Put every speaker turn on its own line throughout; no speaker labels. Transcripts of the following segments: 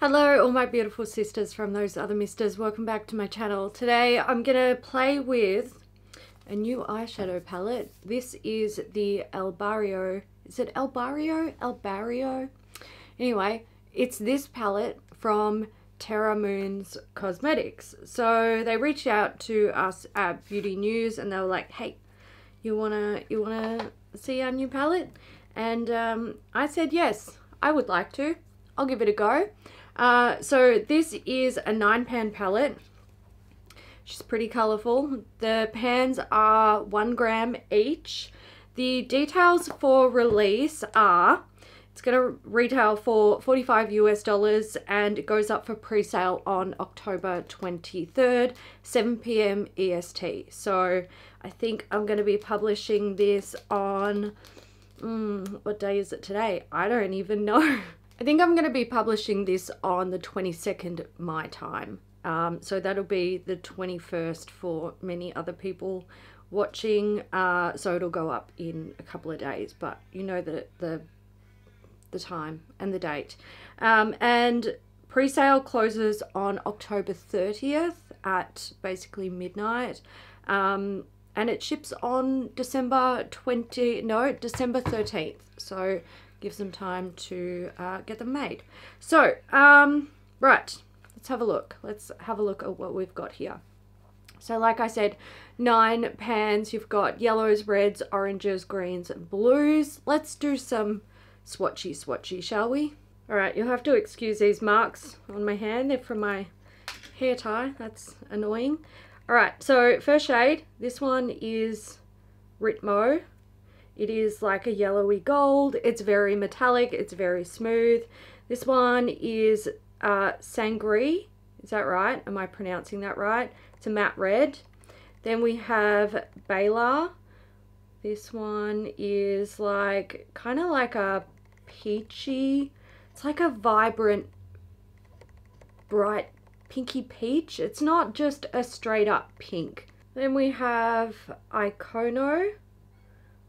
Hello all my beautiful sisters from those other misters, welcome back to my channel. Today I'm gonna play with a new eyeshadow palette. This is the El Barrio, is it El Barrio? El Barrio? Anyway, it's this palette from Terra Moons Cosmetics. So they reached out to us at Beauty News and they were like, hey, you wanna see our new palette? And I said yes, I would like to. I'll give it a go. So this is a 9-pan palette. She's pretty colourful. The pans are 1 gram each. The details for release are, it's going to retail for $45 US and it goes up for pre-sale on October 23rd, 7 PM EST. So I think I'm going to be publishing this on, what day is it today? I don't even know. I think I'm going to be publishing this on the 22nd my time. So that'll be the 21st for many other people watching. So it'll go up in a couple of days, but you know the time and the date. And pre-sale closes on October 30th at basically midnight. And it ships on December 13th. So give them time to get them made. So, right, let's have a look. Let's have a look at what we've got here. So like I said, 9 pans. You've got yellows, reds, oranges, greens, and blues. Let's do some swatchy, shall we? All right, you'll have to excuse these marks on my hand. They're from my hair tie. That's annoying. All right, so first shade, this one is Ritmo. It is like a yellowy gold. It's very metallic. It's very smooth. This one is Sangri. Is that right? Am I pronouncing that right? It's a matte red. Then we have Bela. This one is like kind of like a peachy. It's like a vibrant, bright pinky peach. It's not just a straight up pink. Then we have Icono,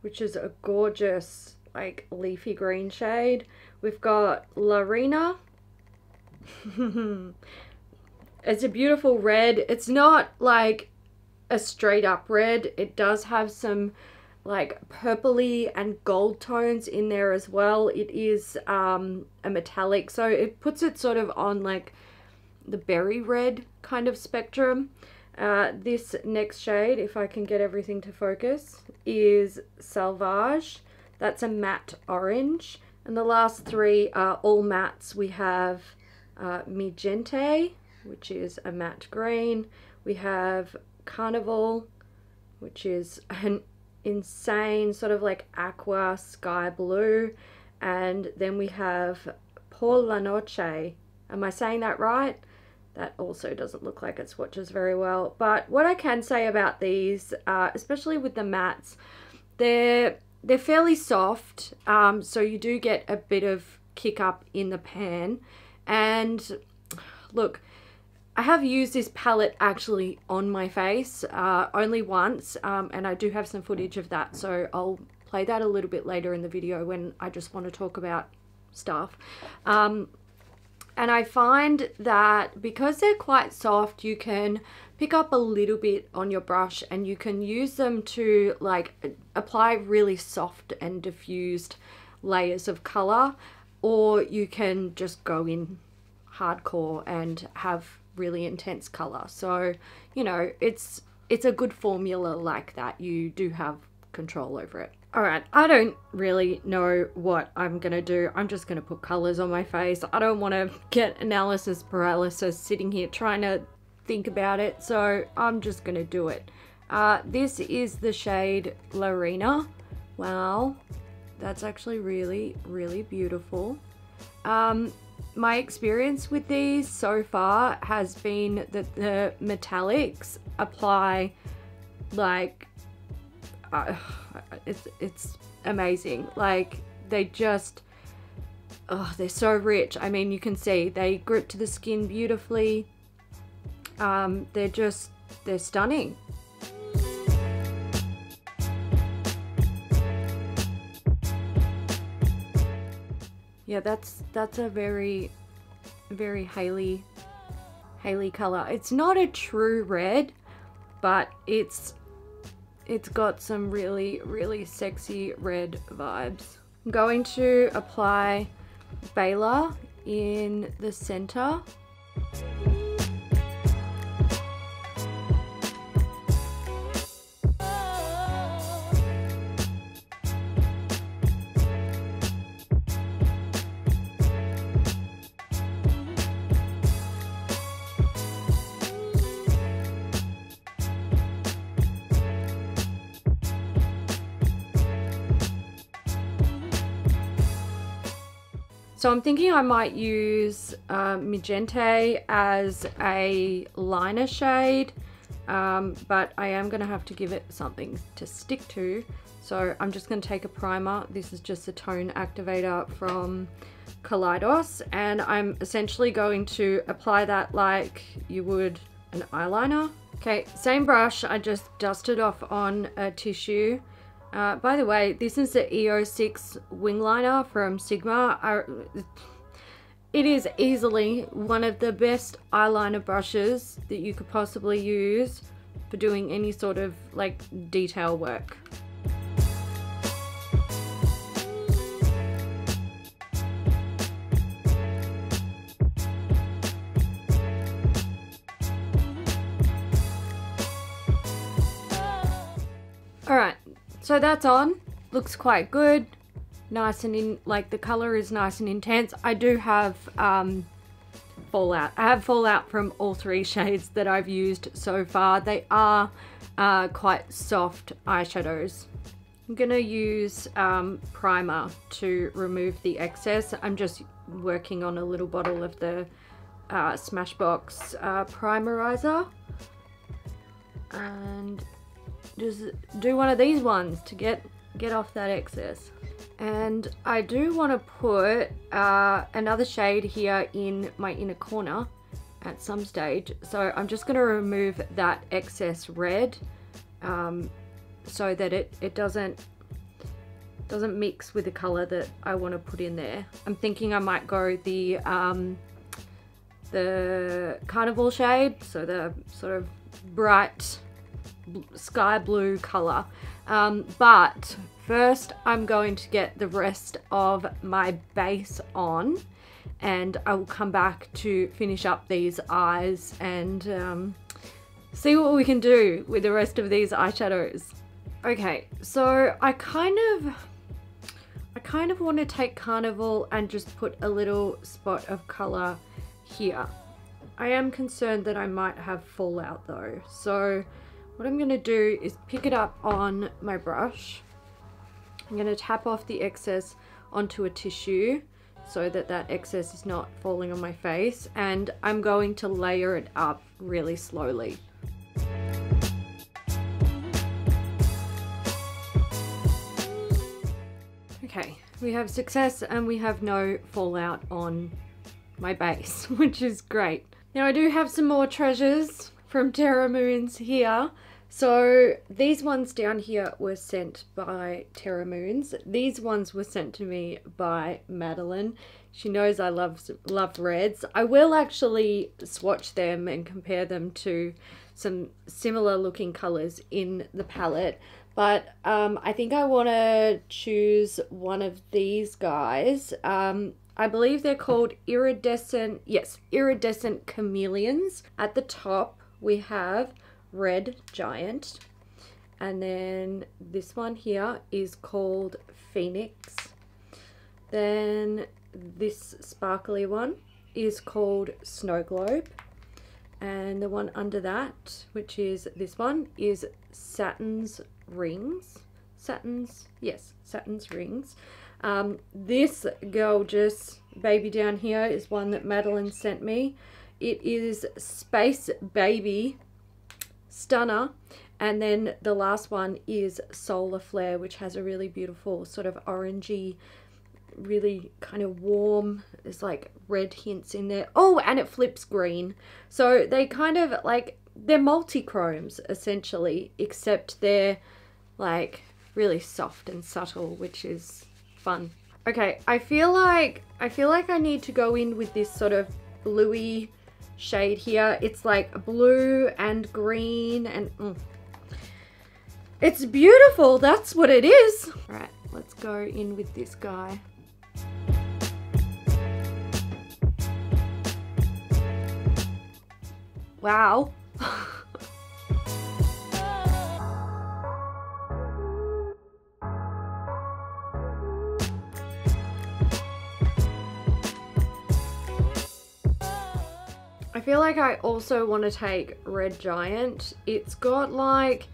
which is a gorgeous like leafy green shade. We've got Larina. It's a beautiful red. It's not like a straight up red. It does have some like purpley and gold tones in there as well. It is a metallic, so it puts it sort of on like the berry red kind of spectrum. This next shade, if I can get everything to focus, is Salvage. That's a matte orange. And the last 3 are all mattes. We have Magente, which is a matte green. We have Carnival, which is an insane sort of like aqua sky blue. And then we have Por la Noche. Am I saying that right? That also doesn't look like it swatches very well. But what I can say about these, especially with the mattes, they're fairly soft. So you do get a bit of kick up in the pan. And look, I have used this palette actually on my face only once. And I do have some footage of that. So I'll play that a little bit later in the video when I just want to talk about stuff. And I find that because they're quite soft, you can pick up a little bit on your brush and you can use them to like apply really soft and diffused layers of color, or you can just go in hardcore and have really intense color. So, you know, it's a good formula like that. You do have control over it. Alright, I don't really know what I'm going to do. I'm just going to put colours on my face. I don't want to get analysis paralysis sitting here trying to think about it, so I'm just going to do it. This is the shade Larina. Wow, that's actually really, really beautiful. My experience with these so far has been that the metallics apply like it's amazing. Like they just, oh, they're so rich. I mean, you can see they grip to the skin beautifully. They're stunning. Yeah, that's a very very Hailey color. It's not a true red, but it's got some really sexy red vibes. I'm going to apply Bela in the center. So I'm thinking I might use Magenta as a liner shade, but I am going to have to give it something to stick to. So I'm just going to take a primer. This is just a tone activator from Kaleidos, and I'm essentially going to apply that like you would an eyeliner. Okay, same brush, I just dusted off on a tissue. By the way, this is the EO6 wing liner from Sigma. It is easily one of the best eyeliner brushes that you could possibly use for doing any sort of like detail work. Alright, so that's on. Looks quite good. Nice and like the color is nice and intense. I do have fallout. I have fallout from all three shades that I've used so far. They are quite soft eyeshadows. I'm gonna use primer to remove the excess. I'm just working on a little bottle of the Smashbox primerizer, and just do one of these ones to get off that excess. And I do want to put another shade here in my inner corner at some stage, so I'm just going to remove that excess red so that it doesn't mix with the color that I want to put in there. I'm thinking I might go the carnival shade, so the sort of bright sky blue color, but first I'm going to get the rest of my base on, and I will come back to finish up these eyes and see what we can do with the rest of these eyeshadows. Okay, so I kind of want to take Carnival and just put a little spot of color here. I am concerned that I might have fallout though, so what I'm going to do is pick it up on my brush. I'm going to tap off the excess onto a tissue so that that excess is not falling on my face, and I'm going to layer it up really slowly. Okay, we have success and we have no fallout on my base, which is great. Now I do have some more treasures from Terra Moons here. So these ones down here were sent by Terra Moons. These ones were sent to me by Madeline. She knows I love reds. I will actually swatch them and compare them to some similar looking colors in the palette. But I think I want to choose one of these guys. I believe they're called Iridescent Chameleons. At the top we have Red Giant, and then this one here is called Phoenix. Then this sparkly one is called Snow Globe, and the one under that, which is this one, is Saturn's Rings. Saturn's Rings. This gorgeous baby down here is one that Madeline sent me. It is Space Baby Stunner, and then the last one is Solar Flare, which has a really beautiful sort of orangey, really kind of warm, there's like red hints in there. Oh, and it flips green. So they kind of like, they're multi-chromes essentially, except they're like really soft and subtle, which is fun. Okay, I feel like I need to go in with this sort of bluey shade here. It's like blue and green and it's beautiful. That's what it is. All right, let's go in with this guy. Wow. I feel like I also want to take Red Giant. It's got like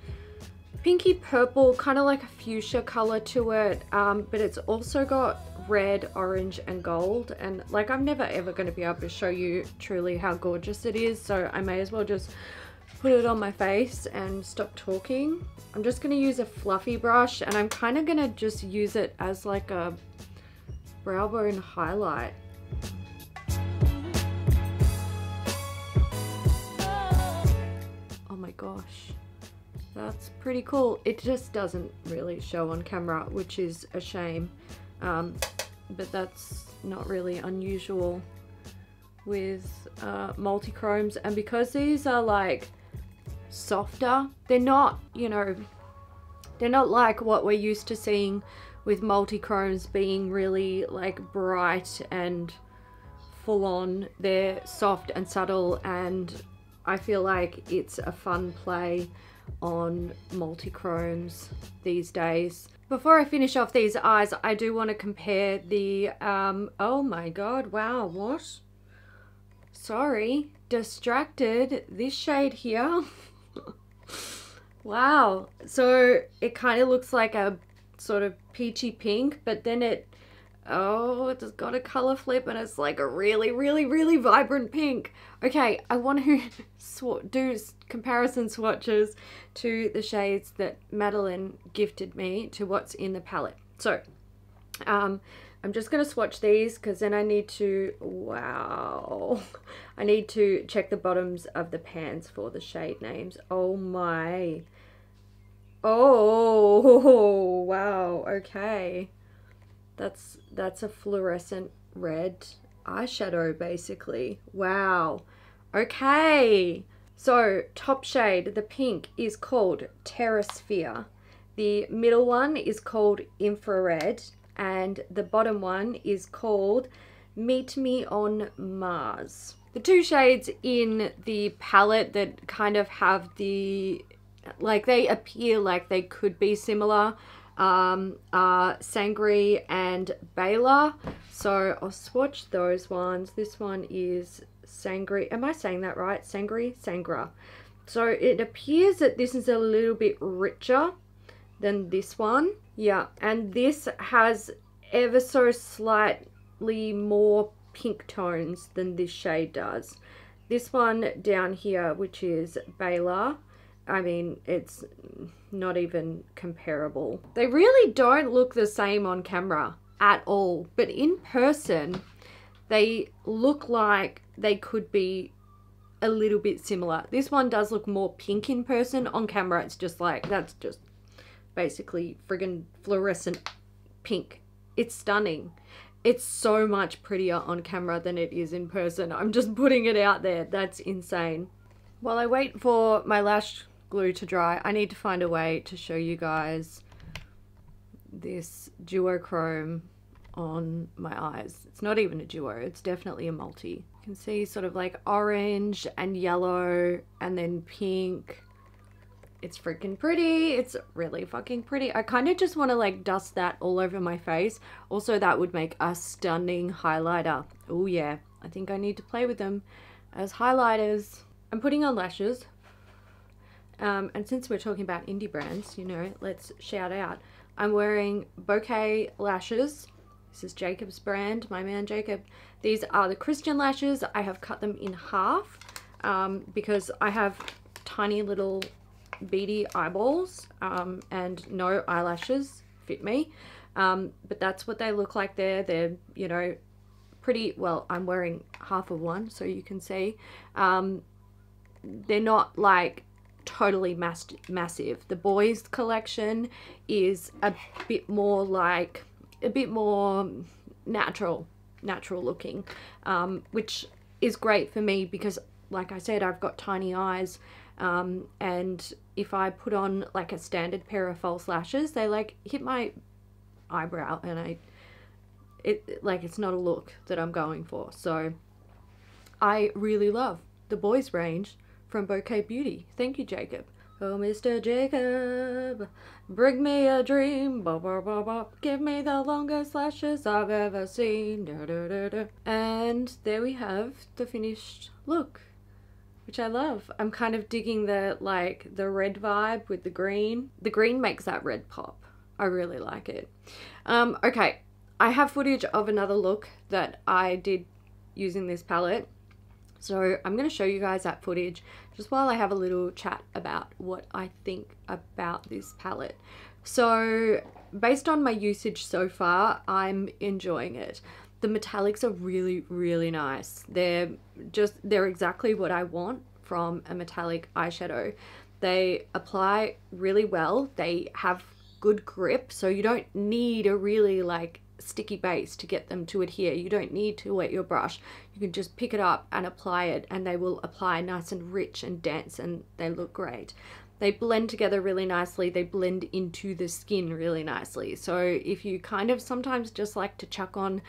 pinky purple, kind of like a fuchsia color to it, but it's also got red, orange and gold, and like I'm never ever going to be able to show you truly how gorgeous it is, so I may as well just put it on my face and stop talking. I'm just going to use a fluffy brush, and I'm kind of going to just use it as like a brow bone highlight. Oh my gosh, that's pretty cool. It just doesn't really show on camera, which is a shame, but that's not really unusual with multi-chromes. And because these are like softer, they're not, you know, they're not like what we're used to seeing with multi-chromes being really like bright and full on. They're soft and subtle, and I feel like it's a fun play on multi-chromes these days. Before I finish off these eyes, I do want to compare the, oh my god, wow, what? Sorry, distracted, this shade here. Wow, so it kind of looks like a sort of peachy pink, but then it, oh, it's got a color flip and it's like a really, really, really vibrant pink. Okay, I want to do comparison swatches to the shades that Madeline gifted me to what's in the palette. So, I'm just going to swatch these because then I need to, wow, I need to check the bottoms of the pans for the shade names. Oh my, oh, wow, okay. That's a fluorescent red eyeshadow basically. Wow. Okay. So top shade, the pink, is called Terra Sphere. The middle one is called Infrared, and the bottom one is called Meet Me on Mars. The two shades in the palette that kind of have the, like, they appear like they could be similar, are Sangre and Bela. So I'll swatch those ones. This one is Sangre. Am I saying that right? Sangre? Sangra. So it appears that this is a little bit richer than this one. Yeah, and this has ever so slightly more pink tones than this shade does. This one down here, which is Bela, I mean, it's not even comparable. They really don't look the same on camera at all, but in person, they look like they could be a little bit similar. This one does look more pink in person. On camera, it's just like, that's just basically friggin' fluorescent pink. It's stunning. It's so much prettier on camera than it is in person. I'm just putting it out there. That's insane. While I wait for my lash glue to dry, I need to find a way to show you guys this duochrome on my eyes. It's not even a duo, it's definitely a multi. You can see sort of like orange and yellow and then pink. It's freaking pretty. It's really fucking pretty. I kind of just want to like dust that all over my face. Also, that would make a stunning highlighter. Oh yeah, I think I need to play with them as highlighters. I'm putting on lashes. And since we're talking about indie brands, you know, let's shout out. I'm wearing Bouquet lashes. This is Jacob's brand, my man Jacob. These are the Christian lashes. I have cut them in half because I have tiny little beady eyeballs and no eyelashes fit me. But that's what they look like there. They're, you know, pretty, well, I'm wearing half of one so you can see. They're not like totally massive. The boys collection is a bit more like, a bit more natural looking, which is great for me because, like I said, I've got tiny eyes, and if I put on like a standard pair of false lashes, they like hit my eyebrow, and it's not a look that I'm going for. So I really love the boys range from Bouquet Beauty. Thank you, Jacob. Oh, Mr. Jacob, bring me a dream, ba, ba, ba, ba. Give me the longest lashes I've ever seen, da, da, da, da. And there we have the finished look, which I love. I'm kind of digging the red vibe with the green. The green makes that red pop. I really like it. Okay, I have footage of another look that I did using this palette, so I'm going to show you guys that footage just while I have a little chat about what I think about this palette. So based on my usage so far, I'm enjoying it. The metallics are really, really nice. They're exactly what I want from a metallic eyeshadow. They apply really well. They have good grip, so you don't need a really like sticky base to get them to adhere. You don't need to wet your brush. You can just pick it up and apply it, and they will apply nice and rich and dense, and they look great. They blend together really nicely. They blend into the skin really nicely. So if you kind of sometimes just like to chuck on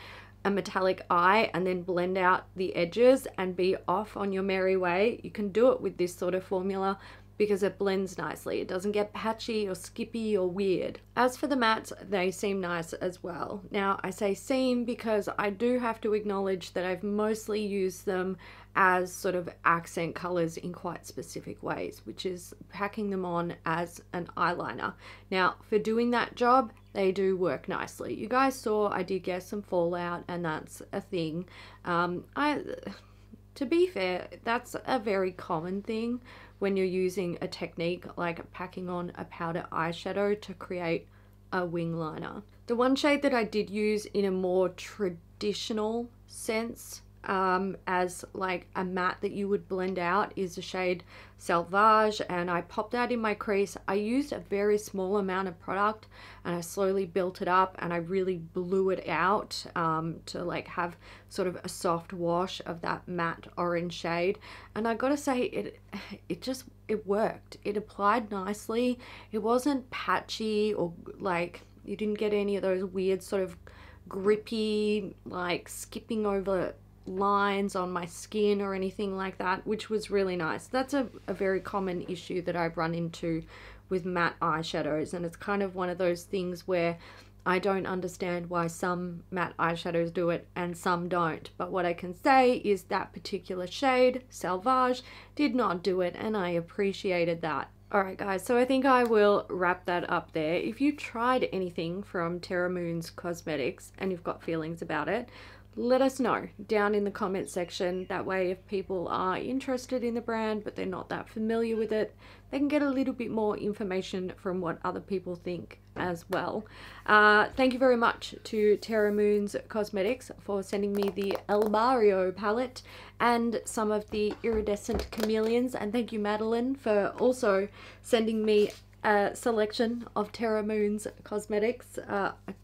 a metallic eye and then blend out the edges and be off on your merry way, you can do it with this sort of formula because it blends nicely. It doesn't get patchy or skippy or weird. As for the mattes, they seem nice as well. Now, I say seem because I do have to acknowledge that I've mostly used them as sort of accent colors in quite specific ways, which is packing them on as an eyeliner. Now, for doing that job, they do work nicely. You guys saw I did get some fallout, and that's a thing. To be fair, that's a very common thing when you're using a technique like packing on a powder eyeshadow to create a wing liner. The one shade that I did use in a more traditional sense as like a matte that you would blend out is the shade Selvage, and I popped that in my crease. I used a very small amount of product and I slowly built it up, and I really blew it out to like have sort of a soft wash of that matte orange shade. And I gotta say, it worked. It applied nicely. It wasn't patchy, or like you didn't get any of those weird sort of grippy like skipping over lines on my skin or anything like that, which was really nice. That's a very common issue that I've run into with matte eyeshadows, and it's kind of one of those things where I don't understand why some matte eyeshadows do it and some don't. But what I can say is that particular shade, Selvage, did not do it, and I appreciated that. Alright guys, so I think I will wrap that up there. If you tried anything from Terra Moons Cosmetics and you've got feelings about it, let us know down in the comment section. That way, if people are interested in the brand but they're not that familiar with it, they can get a little bit more information from what other people think as well. Thank you very much to Terra Moons Cosmetics for sending me the El Barrio palette and some of the Iridescent Chameleons, and thank you Madeline for also sending me a selection of Terra Moons Cosmetics,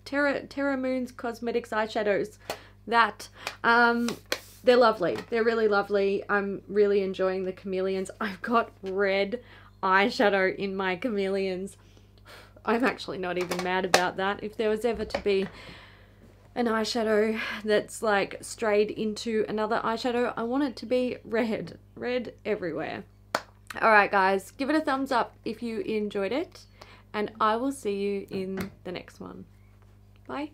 Terra Moons Cosmetics eyeshadows. They're lovely. They're really lovely. I'm really enjoying the chameleons. I've got red eyeshadow in my chameleons. I'm actually not even mad about that. If there was ever to be an eyeshadow that's like strayed into another eyeshadow, I want it to be red. Red everywhere. Alright guys, give it a thumbs up if you enjoyed it, and I will see you in the next one. Bye.